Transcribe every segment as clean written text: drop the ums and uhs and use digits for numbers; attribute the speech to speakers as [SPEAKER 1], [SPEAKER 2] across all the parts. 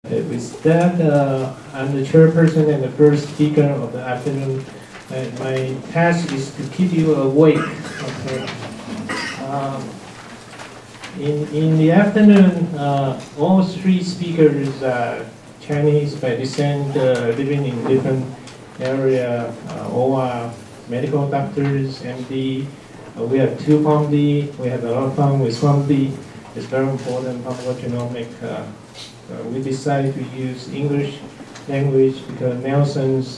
[SPEAKER 1] With that, I'm the chairperson and the first speaker of the afternoon. And my task is to keep you awake. Okay. In the afternoon, all three speakers are Chinese by descent, living in different area, all are medical doctors, MD. We have two PharmD. We have a lot of fun with PharmD. It's very important pharmacogenomic. We decided to use English language because Nelson's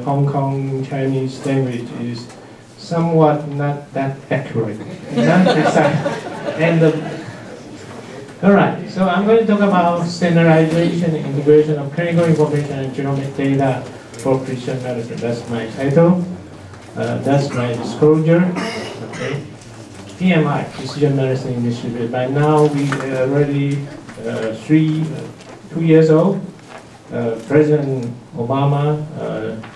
[SPEAKER 1] Hong Kong Chinese language is somewhat not that accurate, not exact. And all right, so I'm going to talk about standardization and integration of clinical information and genomic data for precision medicine. That's my title. That's my disclosure. Okay. PMI, Precision Medicine Initiative. By now, we are already 2 years old. President Obama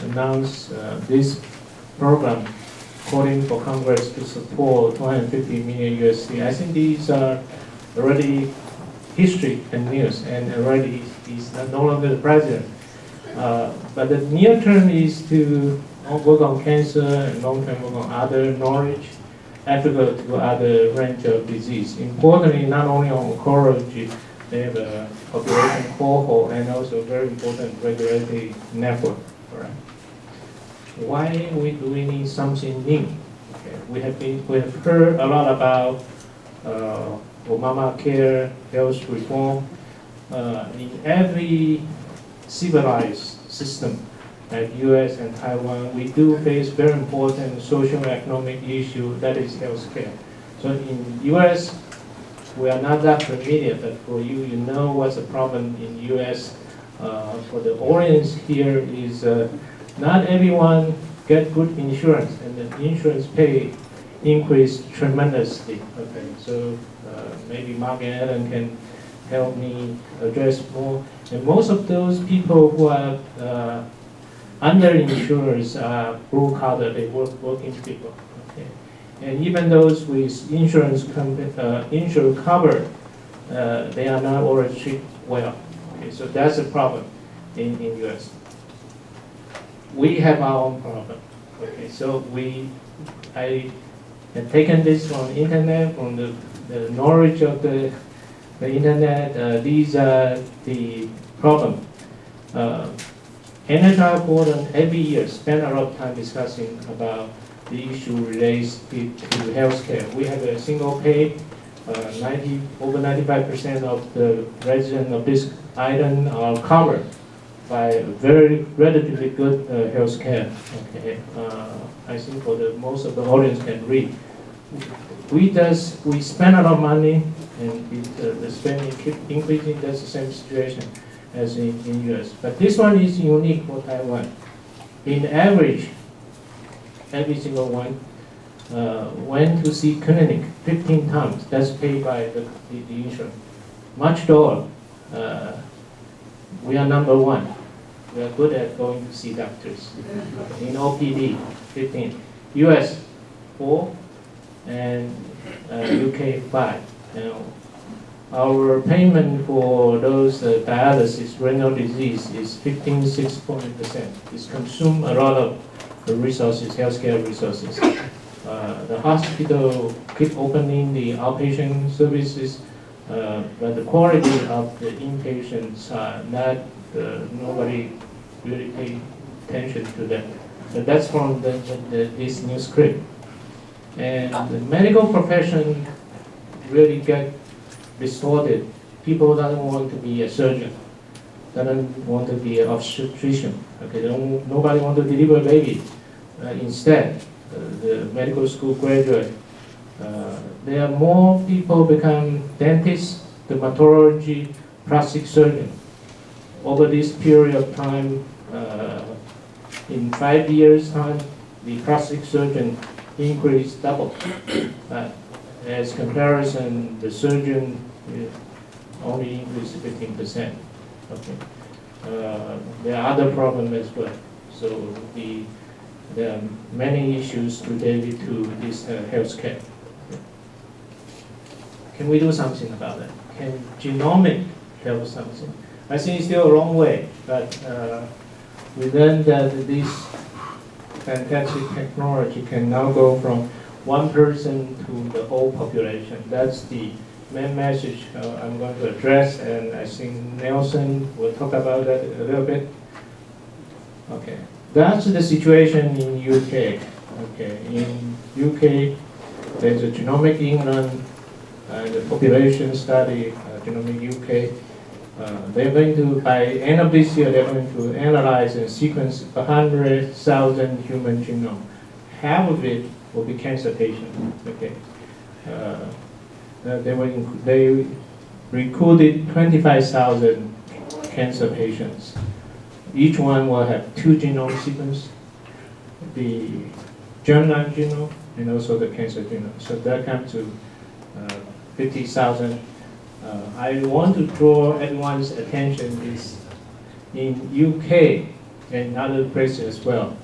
[SPEAKER 1] announced this program calling for Congress to support 250 million USD. I think these are already history and news, and already he's no longer the president. But the near term is to work on cancer and long term work on other knowledge applicable to other range of disease. Importantly, not only on oncology, they have a population cohort and also very important regulatory network. Right? Why we do we need something new? Okay. We have heard a lot about Obamacare, health reform. In every civilized system, like U.S. and Taiwan, we do face very important social economic issue that is healthcare. So in U.S., we are not that familiar, but for you, you know what's the problem in U.S. For the audience here is not everyone get good insurance, and the insurance pay increased tremendously. Okay, so maybe Mark and Ellen can help me address more. And most of those people who are underinsurers are blue collar, they working people. Okay. And even those with insurance cover, they are not always treated well. Okay, so that's a problem in US. We have our own problem. Okay, so I have taken this from the internet, from the knowledge of the internet. These are the problem. NHR Gordon every year spend a lot of time discussing about the issue related to healthcare. We have a single pay. Over 95% of the residents of this island are covered by very relatively good healthcare. Okay, I think for the most of the audience can read. We spend a lot of money, and the spending keep increasing. That's the same situation as in US. But this one is unique for Taiwan. In average, every single one went to see clinic 15 times. That's paid by the insurance. Much lower. We are number one. We are good at going to see doctors. In OPD, 15. US, 4, and UK, 5. Now, our payment for those dialysis, renal disease, is 15.6%. It's consumed a lot of resources, healthcare resources. The hospital keep opening the outpatient services, but the quality of the inpatients are not, nobody really pay attention to that. But that's from this new script. And the medical profession really get distorted. People don't want to be a surgeon, don't want to be an obstetrician. Okay, nobody want to deliver a baby. Instead, the medical school graduate, there are more people become dentists, dermatology, plastic surgeon. Over this period of time, in 5 years' time, the plastic surgeon increased double. As comparison, the surgeon only increased 15%. Okay. There are other problems as well. So there are many issues related to this healthcare. Can we do something about that? Can genomic help something? I think it's still a long way, but we learned that this fantastic technology can now go from one person to the whole population. That's the main message I'm going to address, and I think Nelson will talk about that a little bit. Okay, that's the situation in UK. Okay, in UK, there's a Genomic England and the population study, Genomic UK. They're going to, by end of this year, they're going to analyze and sequence 100,000 human genome. Half of it will be cancer patients. Okay, they recruited 25,000 cancer patients. Each one will have 2 genome sequences, the germline genome and also the cancer genome. So that comes to 50,000. I want to draw everyone's attention is in UK and other places as well.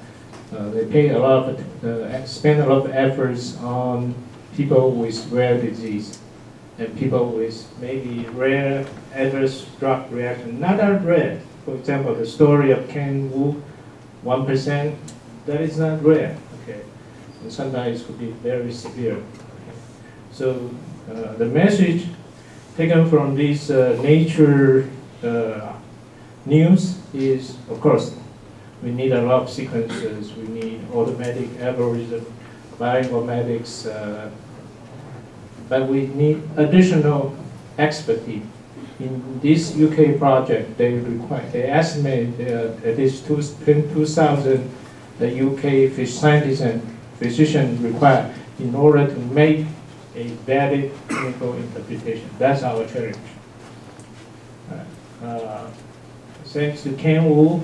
[SPEAKER 1] They pay a lot of, spend a lot of efforts on people with rare disease and people with maybe rare adverse drug reaction, not that rare. For example, the story of Ken Wu, 1%, that is not rare. Okay, and sometimes it could be very severe. Okay. So the message taken from this Nature news is, of course, we need a lot of sequences, we need automatic algorithm, bioinformatics, but we need additional expertise. In this UK project, they estimate at least 2,000 the UK scientists and physicians require in order to make a valid clinical interpretation. That's our challenge. Thanks to Ken Wu,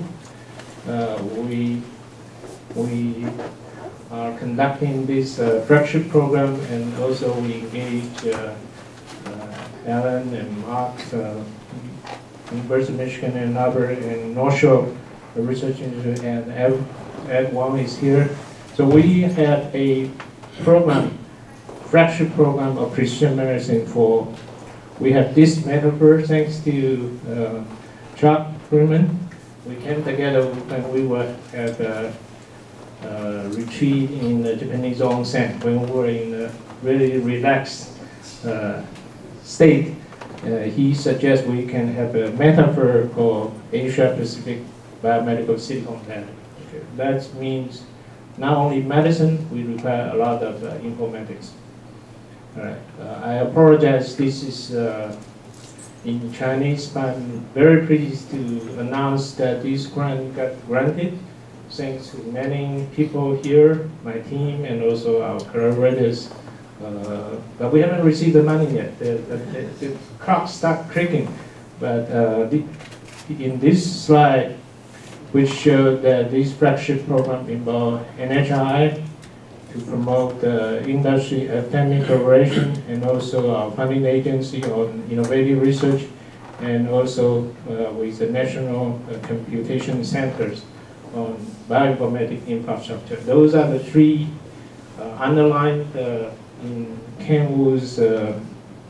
[SPEAKER 1] we are conducting this Flagship program, and also we engage Alan and Mark, University of Michigan and Albert, and North Shore Research Institute, and Ed Wong is here. So we have a program, Flagship program of precision medicine for, we have this metaphor thanks to Chuck Freeman. We came together when we were at a retreat in the Japanese onsen, when we were in a really relaxed state. He suggests we can have a metaphor for Asia Pacific Biomedical Silicon Valley. Okay. That means not only medicine, we require a lot of informatics. All right. I apologize, this is in Chinese, but I'm very pleased to announce that this grant got granted thanks to many people here, my team, and also our collaborators. But we haven't received the money yet. The clock started clicking. But in this slide, which showed that this Flagship program involved NHI to promote industry academic collaboration, and also our funding agency on innovative research, and also with the national computation centers on bioinformatic infrastructure. Those are the 3 underlined in Ken Wu's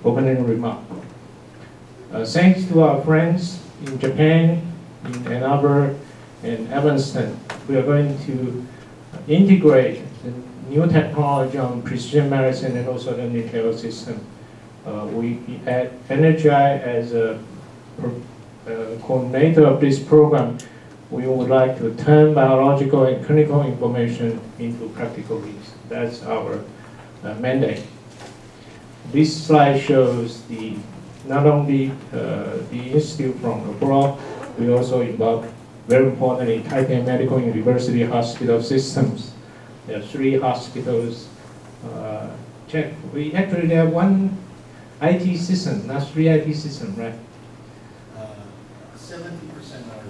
[SPEAKER 1] opening remark. Thanks to our friends in Japan, in Ann Arbor, and Evanston, we are going to integrate the new technology on precision medicine and also the nuclear system. We at NHI, as a coordinator of this program, we would like to turn biological and clinical information into practical use. That's our mandate. This slide shows not only the institute from abroad, we also involve, very importantly, Taipei Medical University hospital systems. There are 3 hospitals. We actually have 1 IT system, not 3 IT systems, right?
[SPEAKER 2] 70% are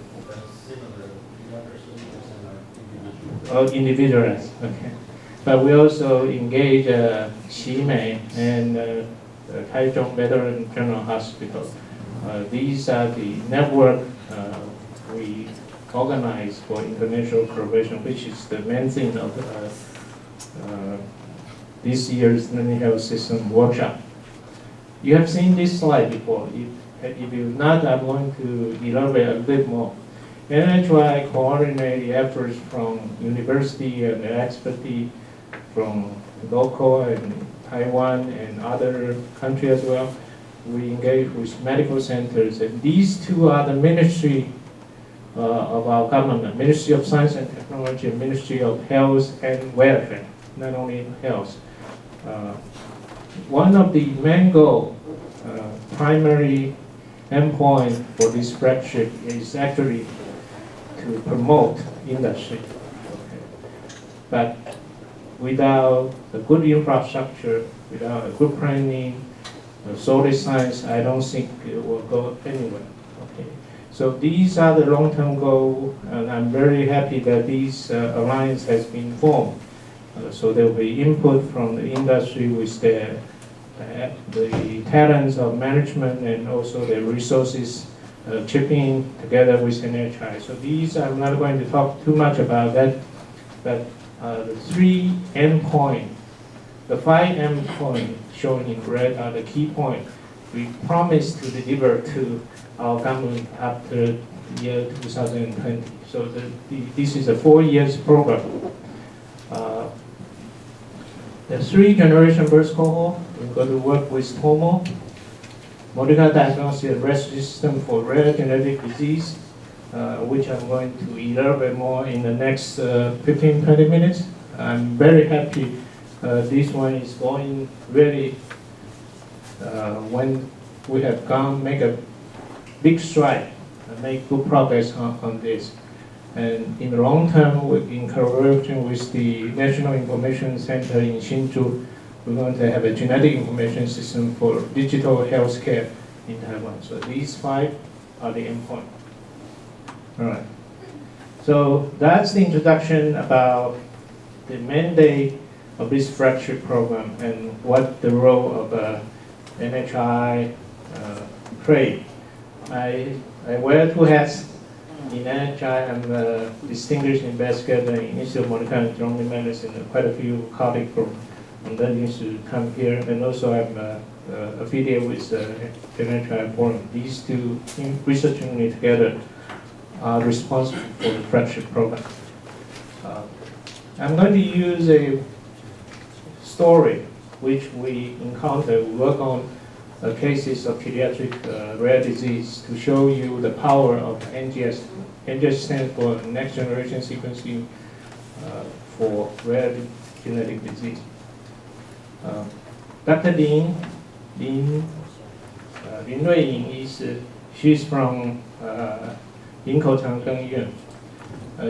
[SPEAKER 2] similar, the other 30% are individual.
[SPEAKER 1] Oh, individualized, okay. But we also engage Ximei and Taichung Veteran General Hospital. These are the network we organize for international collaboration, which is the main thing of this year's Learning Health System workshop. You have seen this slide before. And if you not, I'm going to elaborate a bit more. NHI coordinate the efforts from university and expertise from local and Taiwan and other countries as well. We engage with medical centers, and these two are the ministry of our government, Ministry of Science and Technology and Ministry of Health and Welfare, not only health. One of the main goal, primary endpoint for this flagship is actually to promote industry. Okay. But without a good infrastructure, without a good planning, solid science, I don't think it will go anywhere. Okay. So these are the long-term goals, and I'm very happy that this alliance has been formed. So there will be input from the industry with the talents of management and also the resources chipping together with NHI. So these, I'm not going to talk too much about that, but the 3 endpoints, the 5 endpoints shown in red are the key points we promise to deliver to our government after the year 2020. So this is a 4 years program. The 3-generation birth cohort, we're going to work with TOMO, molecular diagnostic and rescue system for rare genetic disease, which I'm going to elaborate more in the next 15-20 minutes. I'm very happy this one is going really, when we have make a big stride and make good progress on this. And in the long term, in collaboration with the National Information Center in Hsinchu, we're going to have a genetic information system for digital healthcare in Taiwan. So these 5 are the endpoint. All right. So that's the introduction about the mandate of this flagship program and what the role of NHI play. I wear 2 hats. In NHI, I'm a distinguished investigator in Institute of Molecular and Genomic Medicine. Quite a few colleagues from that institute come here, and also I'm affiliated with the NHI Forum. These 2 research units together are responsible for the flagship program. I'm going to use a story which we encounter, we work on cases of pediatric rare disease to show you the power of NGS. NGS stands for next generation sequencing for rare genetic disease. Dr. Lin Ruiying she's from Linkou Changcheng Yuan.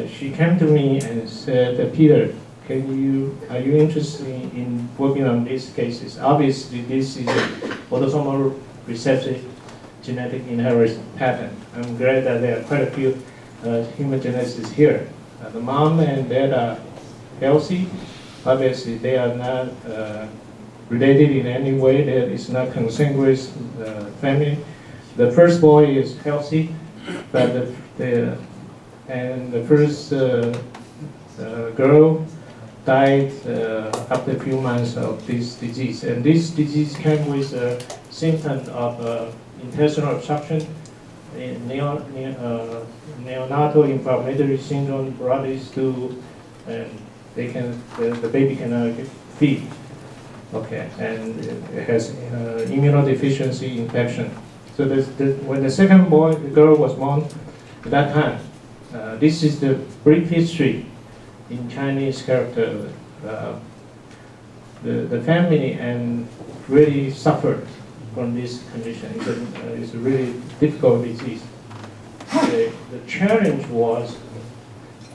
[SPEAKER 1] She came to me and said, Peter, are you interested in working on these cases? Obviously, this is an autosomal recessive genetic inheritance pattern. I'm glad that there are quite a few human geneticists here. The mom and dad are healthy. Obviously, they are not related in any way. There is not consanguineous family. The first boy is healthy, but the first girl died after a few months of this disease. And this disease came with a symptom of intestinal obstruction, neonatal inflammatory syndrome brought this to, and the baby cannot feed. Okay, and it has immunodeficiency infection. So when the second girl was born, at that time, this is the brief history in Chinese character. The family and really suffered from this condition. It's a really difficult disease. The challenge was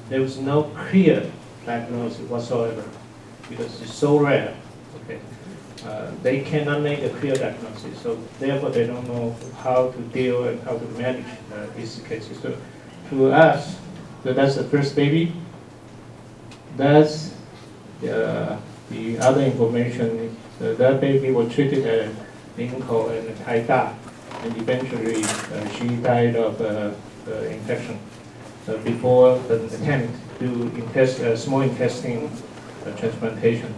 [SPEAKER 1] there was no clear diagnosis whatsoever because it's so rare. Okay, they cannot make a clear diagnosis, so therefore they don't know how to deal and how to manage these cases. So to us, so that's the first baby. That's the other information. That baby was treated at Linkou and Taida, and eventually she died of infection before the attempt to small intestine transplantation.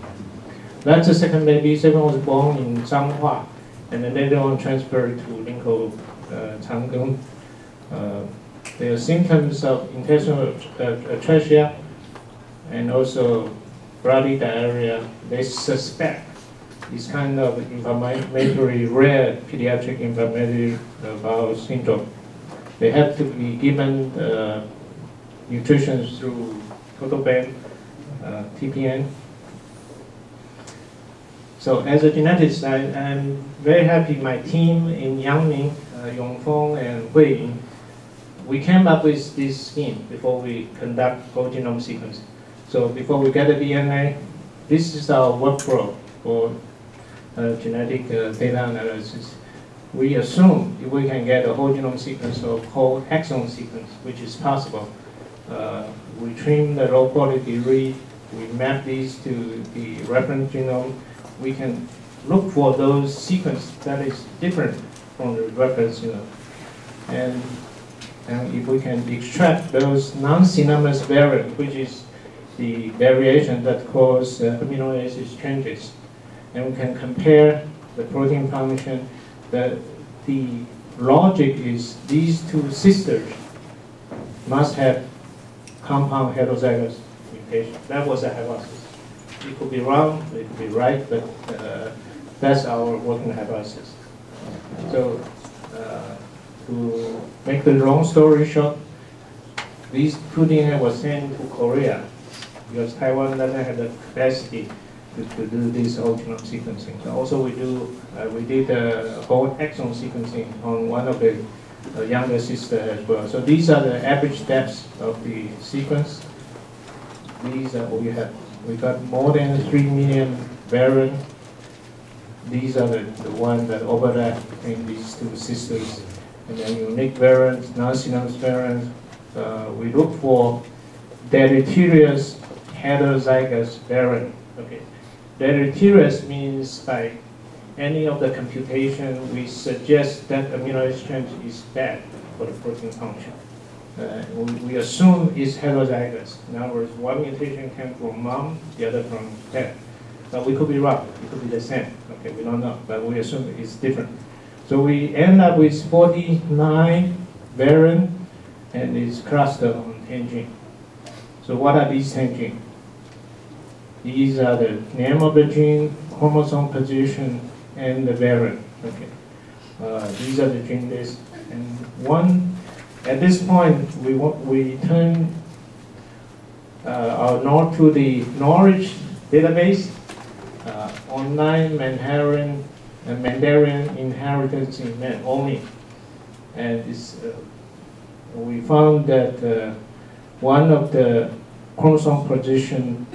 [SPEAKER 1] That's the second baby. Second was born in Changhua, and then later on transferred to Linkou Changgung. There are symptoms of intestinal atresia and also bloody diarrhea. They suspect this kind of inflammatory, rare pediatric inflammatory bowel syndrome. They have to be given nutrition through total band, TPN. So as a geneticist, I'm very happy my team in Yangming, Yongfeng and Huiying, we came up with this scheme before we conduct whole genome sequencing. So before we get the DNA, this is our workflow for genetic data analysis. We assume if we can get a whole genome sequence or whole exome sequence, which is possible, we trim the low quality read, we map these to the reference genome, we can look for those sequences that is different from the reference genome. And if we can extract those non-synonymous variants, which is the variation that cause amino acid changes, and we can compare the protein function, the logic is these two sisters must have compound heterozygous mutation. That was a hypothesis. It could be wrong, it could be right, but that's our working hypothesis. So to make the long story short, these two DNA was sent to Korea because Taiwan doesn't have the capacity to do this whole genome sequencing. So also we did a whole exome sequencing on one of the younger sister as well. So these are the average depths of the sequence. These are what we have. We got more than 3 million variants. These are the ones that overlap between these two sisters. And then unique variants, non-synonymous variants. We look for deleterious heterozygous variant. Okay. Deleterious means by any of the computation, we suggest that amino acid change is bad for the protein function. We assume it's heterozygous. In other words, one mutation came from mom, the other from dad. But we could be wrong. It could be the same. Okay, we don't know, but we assume it's different. So we end up with 49 variants, and it's clustered on 10 genes. So what are these 10 genes? These are the name of the gene, chromosome position, and the variant. Okay. These are the gene lists. And at this point, we turn to the Norwich database, online Mendelian inheritance in men, OMIM. And we found that one of the chromosome position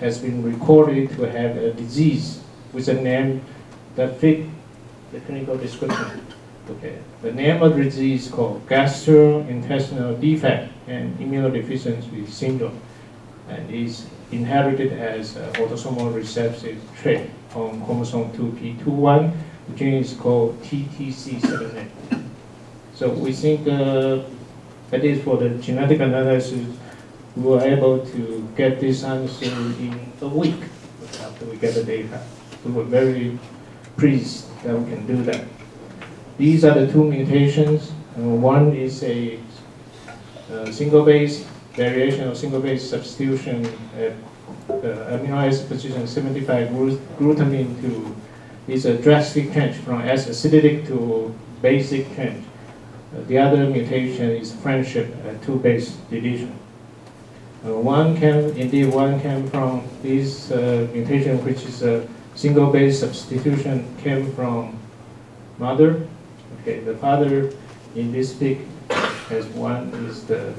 [SPEAKER 1] has been recorded to have a disease with a name that fit the clinical description. Okay. The name of the disease is called gastrointestinal defect and immunodeficiency syndrome, and is inherited as autosomal recessive trait on chromosome 2p21. The gene is called TTCZA. So we think that is for the genetic analysis, we were able to get this answer in a week after we get the data. We were very pleased that we can do that. These are the two mutations. One is a single base variation or single base substitution at amino acid position 75 glutamine to is a drastic change from acidic to basic change. The other mutation is friendship at 2 base deletion. One came from this mutation, which is a single base substitution, came from mother. Okay, the father in this pig has one is the,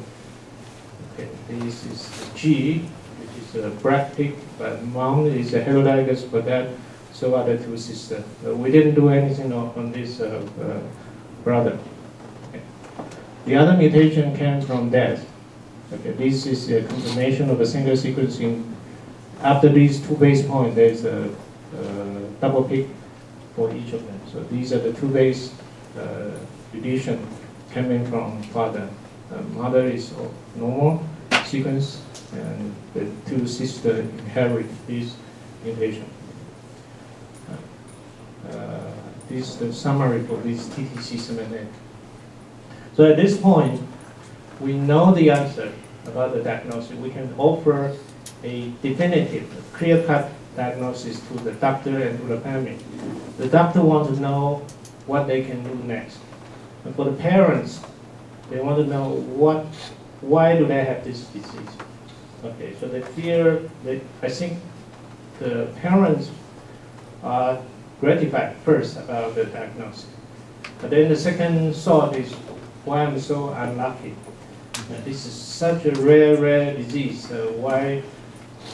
[SPEAKER 1] okay, this is G, which is a black pig, but mom is a heterozygous for that, so are the two sisters. We didn't do anything on this brother. Okay. The other mutation came from dad. Okay, this is a confirmation of a single sequencing. After these 2 base points, there's a double peak for each of them. So these are the 2 base deletion coming from father. Mother is normal sequence, and the 2 sisters inherit this mutation. this is the summary for this TTCZA. So at this point, we know the answer about the diagnosis. We can offer a definitive, clear-cut diagnosis to the doctor and to the family. The doctor wants to know what they can do next. And for the parents, they want to know why do they have this disease. Okay, so they fear, I think the parents are gratified first about the diagnosis. But then the second thought is, why I'm so unlucky. This is such a rare disease. Why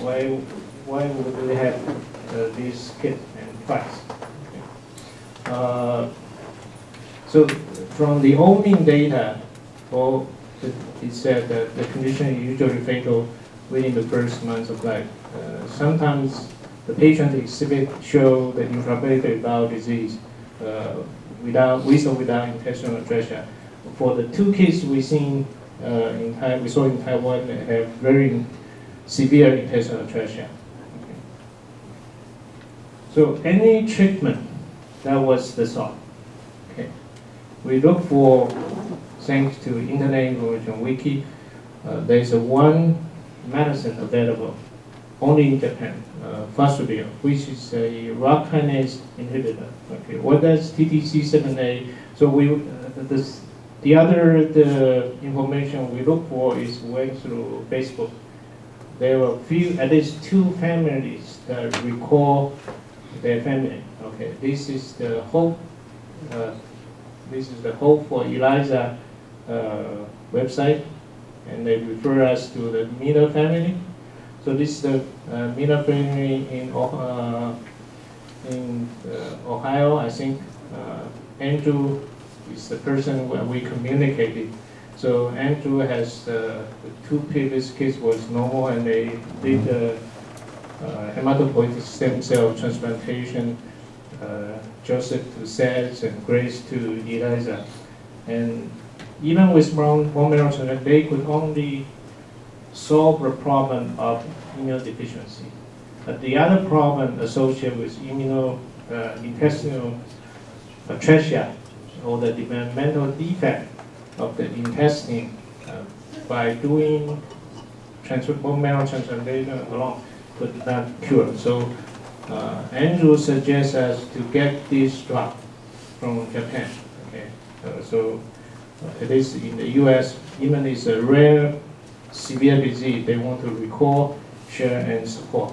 [SPEAKER 1] would we have these kids and twice? Okay. So from the OMIM data, it said that the condition is usually fatal within the first months of life. Sometimes the patient show the inflammatory bowel disease with or without intestinal atresia. For the 2 kids we saw in Taiwan, they have very severe intestinal atresia. Okay. So any treatment, that was the thought. Okay. We look for, thanks to Internet Information Wiki, there's one medicine available only in Japan, Flagship, which is a RhoA kinase inhibitor. Okay, what does TTCZA? So the information we look for is went through Facebook. There were at least 2 families that recall their family. Okay, this is the hope. This is the hope for Eliza website, and they refer us to the Miller family. So this is the Miller family in Ohio. I think Andrew is the person where we communicated. So Andrew has the 2 previous kids was normal, and they did hematopoietic stem cell transplantation. Joseph to Tsai and Grace to Eliza. And even with bone marrow transplant, they could only solve the problem of immunodeficiency. But the other problem associated with intestinal atresia, or the developmental defect of the intestine, by doing bone marrow transplantation alone could not cure. So Andrew suggests us to get this drug from Japan. Okay, so it is in the U.S. Even it's a rare, severe disease, they want to recall, share, and support.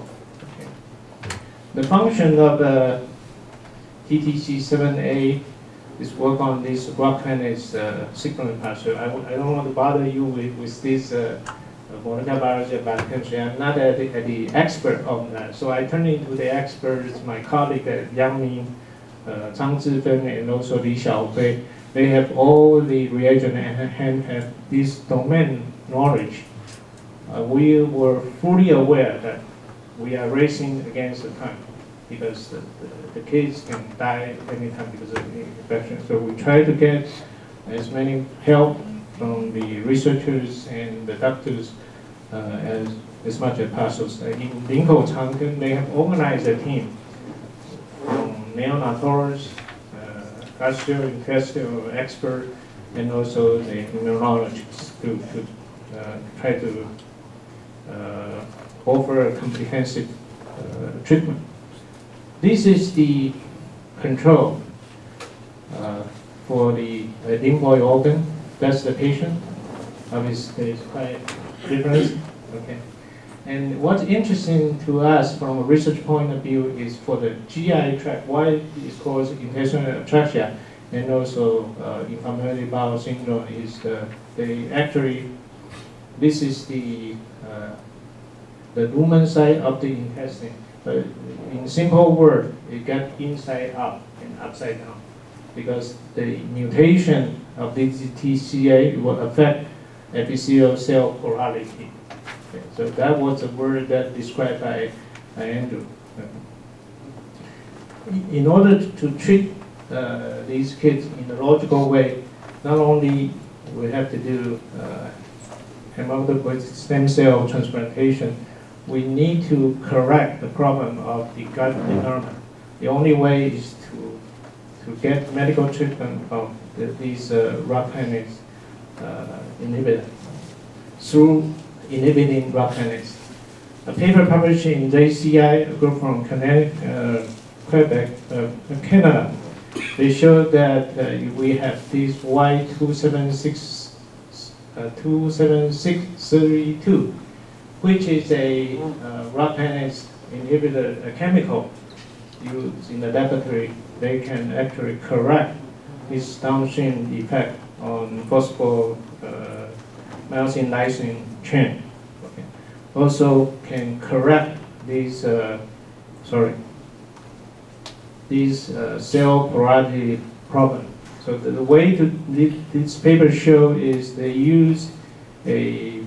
[SPEAKER 1] Okay. The function of the TTCZA is work on this RhoA kinase signaling pathway. I don't want to bother you with this molecular biology and biochemistry. I'm not the expert on that. So I turn into the experts, my colleague Yang Ming, Zhang Zhifen, and also Li Xiaofei. They have all the reagent and have this domain knowledge. We were fully aware that we are racing against the time because the kids can die anytime because of the infection. So we try to get as many help from the researchers and the doctors as much as possible. In Linkou Chang'an, they have organized a team from neonatologists, gastrointestinal expert, and also the immunologists to try to offer a comprehensive treatment. This is the control for the lymphoid organ. That's the patient. Obviously, there's quite difference. Okay. And what's interesting to us from a research point of view is for the GI tract, why it's called intestinal atresia, and also inflammatory bowel syndrome is they actually, this is the lumen side of the intestine. But in simple word, it gets inside out and upside down because the mutation of the TTCZA will affect epithelial cell plurality. Okay, so that was a word that described by Andrew. In order to treat these kids in a logical way, not only we have to do hematopoietic stem cell transplantation, we need to correct the problem of the gut environment. The only way is to to get medical treatment of these RhoA kinase inhibitor through inhibiting RhoA kinase. A paper published in JCI, a group from Quebec, Canada, they showed that we have this Y27632, which is a RhoA kinase inhibitor, a chemical used in the laboratory. They can actually correct this downstream effect on phosphomyosine lysine chain. Okay. Also can correct these cell plurality problem. So the way to this paper show is they use a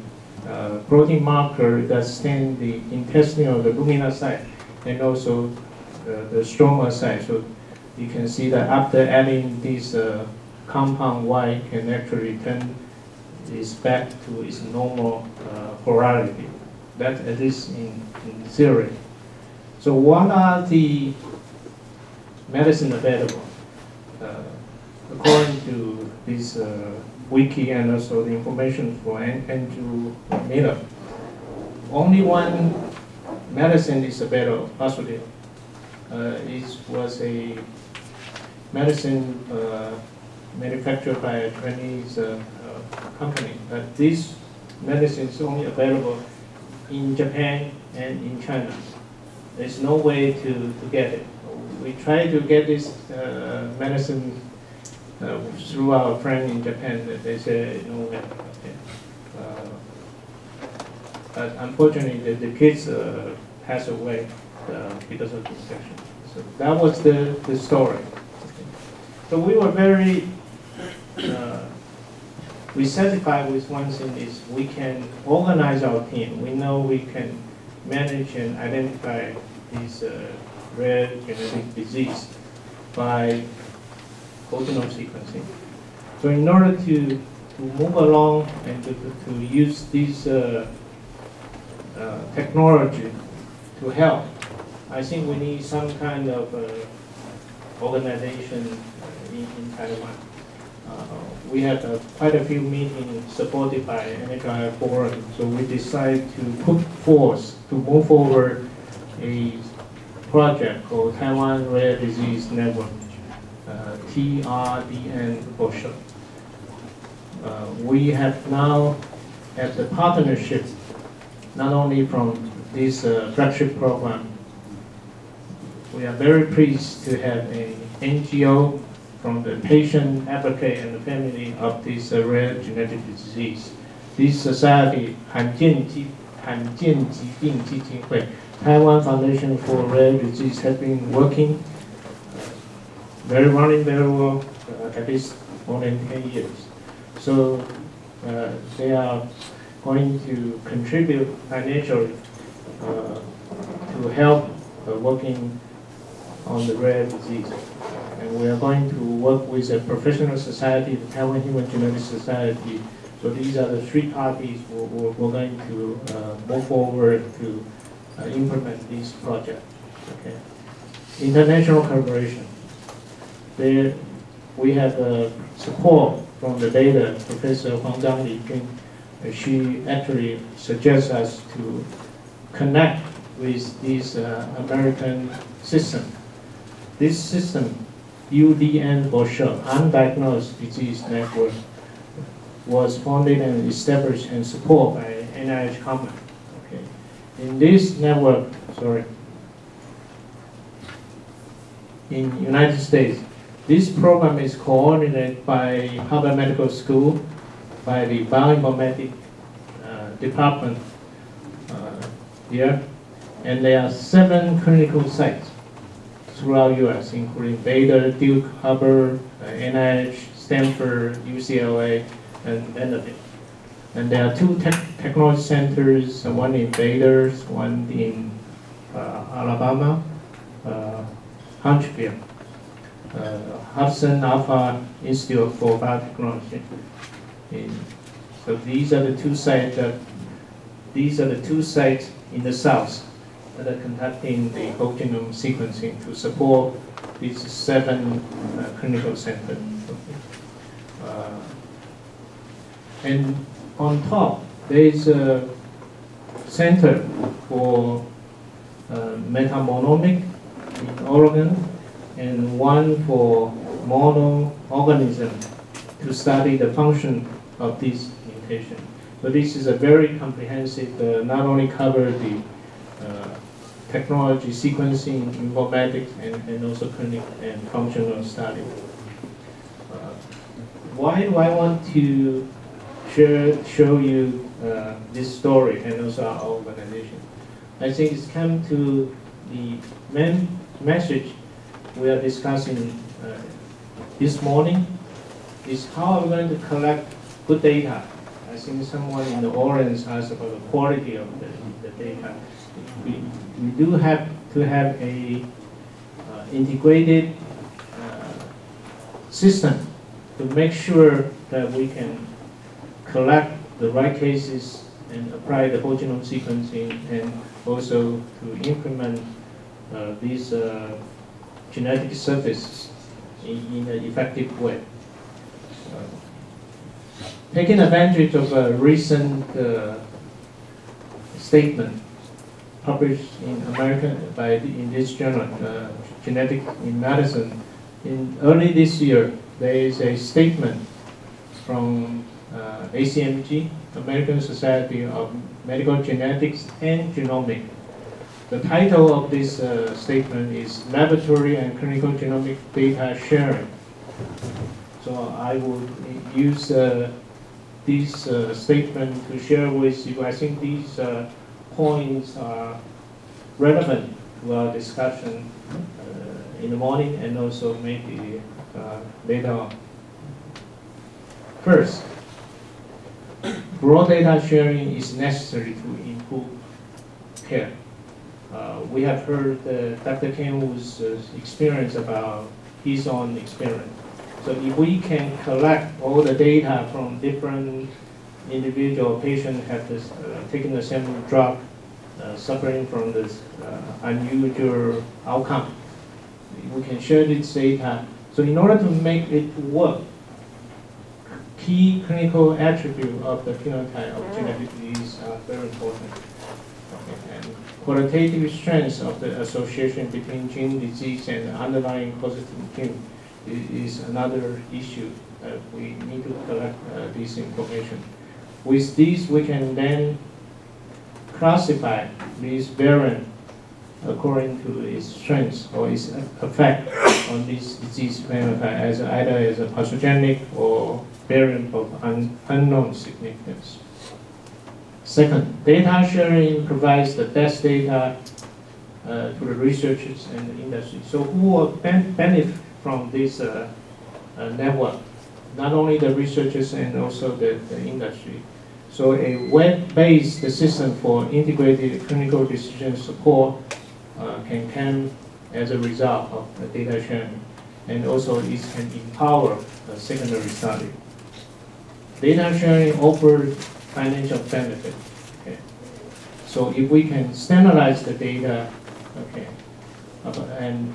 [SPEAKER 1] protein marker that stains the intestinal, the luminal site, and also the stroma site. So you can see that after adding this compound, Y can actually turn this back to its normal polarity. That at least in theory. So what are the medicine available? According to this wiki and also the information for Andrew Miller, only one medicine is available, Fasudil. It was a medicine manufactured by a Chinese company. But this medicine is only available in Japan and in China. There's no way to get it. We tried to get this medicine through our friend in Japan. They said no way. Okay. But unfortunately, the kids passed away because of the infection. So that was the story. Okay. So we were very we satisfied with one thing is we can organize our team. We know we can manage and identify these rare genetic disease by whole genome sequencing. So in order to move along and to use this technology to help, I think we need some kind of organization in Taiwan. We had quite a few meetings supported by NHI Forum, so we decided to put forth to move forward a project called Taiwan Rare Disease Network, TRDN for short. We have now had the partnership not only from this Flagship program. We are very pleased to have an NGO from the patient, advocate, and the family of this rare genetic disease. This society, 罕见疾病基金会, Taiwan Foundation for Rare Disease, have been working running very well, at least more than 10 years. So they are going to contribute financially to help working on the rare disease. And we are going to work with a professional society, the Taiwan Human Genetics Society. So these are the three parties we're going to move forward to implement this project. Okay. International collaboration. There, we have support from the data, Professor Huang Zhang Li. She actually suggests us to connect with this American system. This system, UDN for short, Undiagnosed Disease Network, was founded and established and supported by NIH Common. Okay. In this network, in United States, this program is coordinated by Harvard Medical School, by the Biomedical department here, and there are 7 clinical sites throughout U.S., including Baylor, Duke, Harvard, NIH, Stanford, UCLA, and Vanderbilt. And there are 2 technology centers, one in Baylor, one in Alabama, Huntsville, Hudson Alpha Institute for Biotechnology. So these are the 2 sites in the south that are conducting the whole genome sequencing to support these 7 clinical centers. And on top, there is a center for metamonomic in Oregon, and one for monoorganism to study the function of this mutation. So this is a very comprehensive, not only cover the technology, sequencing, informatics, and also clinical and functional study. Why do I want to show you this story and also our organization? I think it's come to the main message we are discussing this morning is how are we going to collect good data. I think someone in the audience asked about the quality of the data. We do have to have a integrated system to make sure that we can collect the right cases and apply the whole genome sequencing, and also to implement these genetic services in an effective way. Taking advantage of a recent statement published in America in this journal, Genetic in Medicine, in early this year, there is a statement from ACMG, American Society of Medical Genetics and Genomic. The title of this statement is Laboratory and Clinical Genomic Data Sharing. So I will use this statement to share with you. I think these points are relevant to our discussion in the morning and also maybe later on. First, broad data sharing is necessary to improve care. We have heard Dr. Kenwoo's experience about his own experience. So if we can collect all the data from different individual patients have this, taken the same drug, suffering from this unusual outcome, we can share this data. So in order to make it work, key clinical attribute of the phenotype of genetic disease are very important. Okay. And qualitative strength of the association between gene disease and the underlying causative gene is another issue. We need to collect this information. With this, we can then classify this variant according to its strength or its effect on this disease phenotype as either as a pathogenic or variant of unknown significance. Second, data sharing provides the best data to the researchers and the industry. So who will benefit from this network? Not only the researchers and also the industry. So a web-based system for integrated clinical decision support can come as a result of the data sharing. And also it can empower the secondary study. Data sharing offers financial benefit. Okay. So if we can standardize the data, okay, and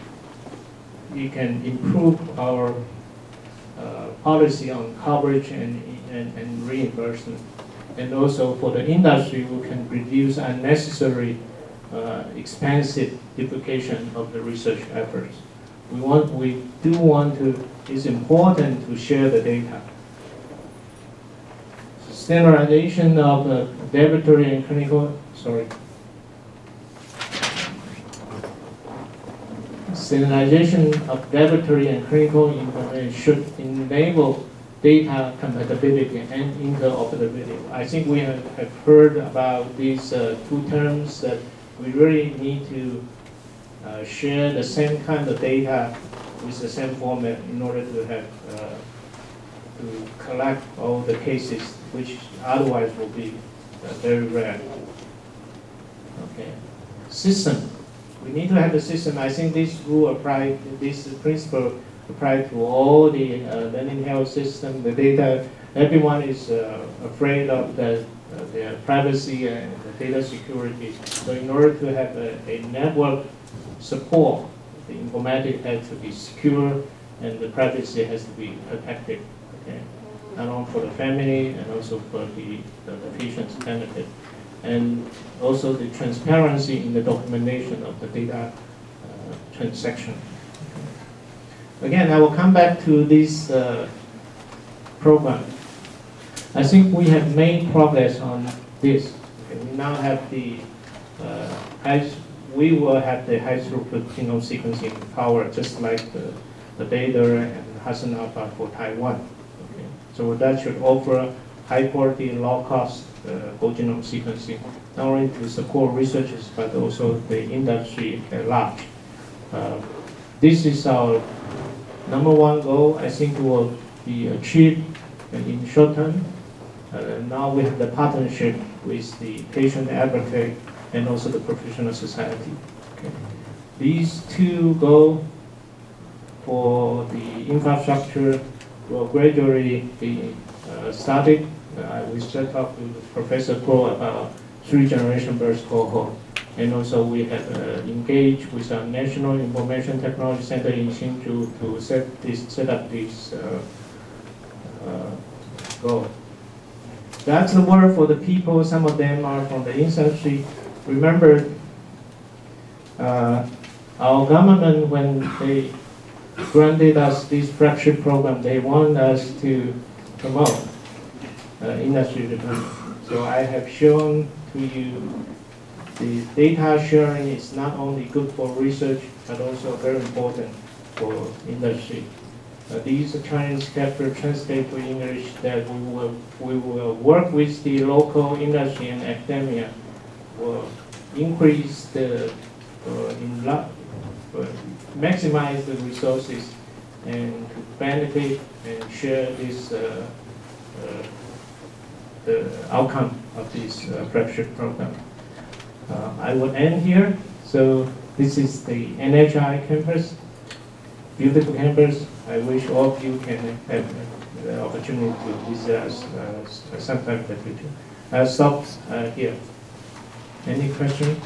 [SPEAKER 1] we can improve our policy on coverage and reimbursement. And also for the industry, we can reduce unnecessary expensive duplication of the research efforts. We do want to, it's important to share the data. Standardization of laboratory and clinical, Standardization of laboratory and clinical information should enable data compatibility and interoperability. I think we have heard about these two terms that we really need to share the same kind of data with the same format in order to have to collect all the cases, which otherwise will be very rare. Okay, system. We need to have the system. I think this rule apply, this principle apply to all the learning health system. The data, everyone is afraid of their privacy and the data security. So in order to have a network support the informatics has to be secure and the privacy has to be protected. Okay? Not only for the family and also for the patient's benefit. And also the transparency in the documentation of the data transaction. Okay. Again, I will come back to this program. I think we have made progress on this. Okay. We now have the we will have the high throughput genome sequencing power, just like the data and Hudson Alpha for Taiwan. Okay. So that should offer high quality, low cost whole genome sequencing, not only to support researchers but also the industry at large. This is our #1 goal. I think will be achieved in short term. Now we have the partnership with the patient advocate and also the professional society. Okay. These two goals for the infrastructure will gradually be started. We set up with Professor Pro about 3-generation birth cohort. And also we have engaged with our National Information Technology Center in Hsinchu to set up this goal. That's the word for the people. Some of them are from the industry. Remember, our government, when they granted us this flagship program, they want us to promote industry development. So I have shown to you the data sharing is not only good for research, but also very important for industry. These Chinese chapter translate to English that we will work with the local industry and academia, will increase the, maximize the resources and to benefit and share this the outcome of this flagship program. I will end here. So this is the NHI campus, beautiful campus. I wish all of you can have the opportunity to visit us sometime in the future. I'll stop here. Any questions?